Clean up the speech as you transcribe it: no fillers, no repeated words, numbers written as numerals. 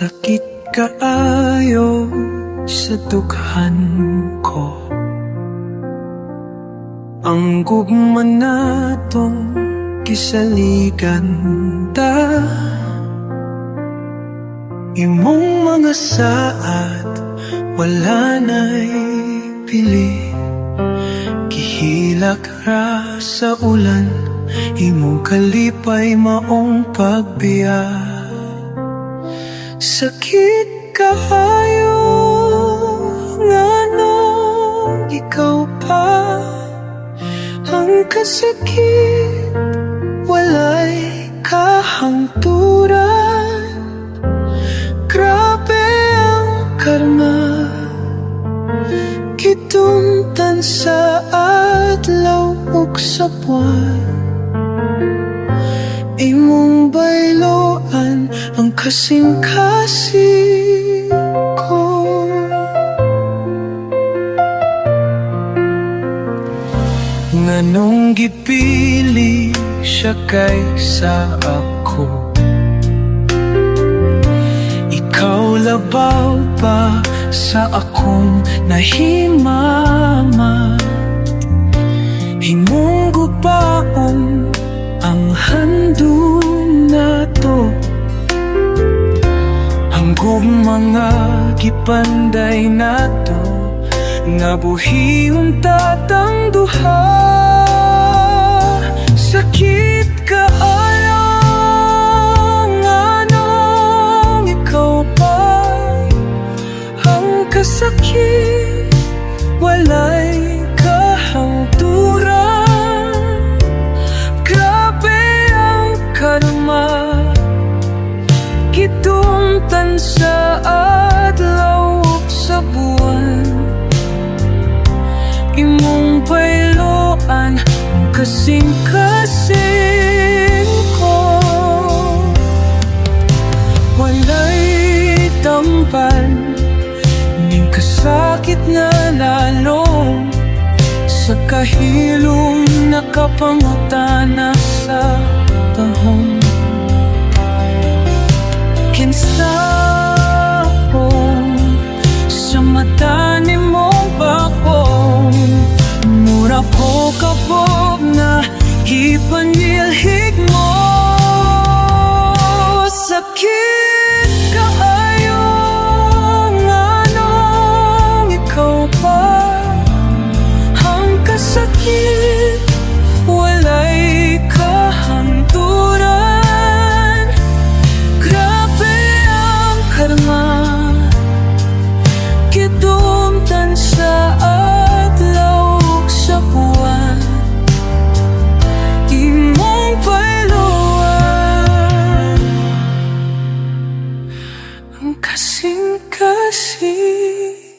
Sakit kaayo sa dughan ko, ang gugma natong kisaligan ta. Imong mga saad wala na'y pili, gihilak ra sa ulan, imong kalipay maong pagbiya. Sakit kaayo nganong ikaw pa ang kasakit, walay kahangturan. Grabe ang karma, kitungtan sa adlaw ug sa buwan. Imong bayloan ang kasing-kasing ko. Nganong gipili siya kaysa ako, ikaw labaw pa sa akong nahimama. Himong gupaon ang handog nato, hanggog mga gipanday nato, nga buhi untatang duha. Sakit kaayo nganong ikaw pa ang kasakit, walay kahangturan. Grabe ang karma, kitungtan sa adlaw ug sa buwan. Imong bayloan ang kasing-kasing ko. Walay tamban ning kasakit na lalong, sa kahilom nakapangutana sa tahong. Kinsa ko sa mata ni mong bakong, mura ko kapog na ipanilhig mo. Sakit kaayo nganong ikaw pa ang kasakit, walay kahangturan. Grabe ang karma, kitungtan sa adlaw ug sa buwan. Imong bayloan ang kasing-kasing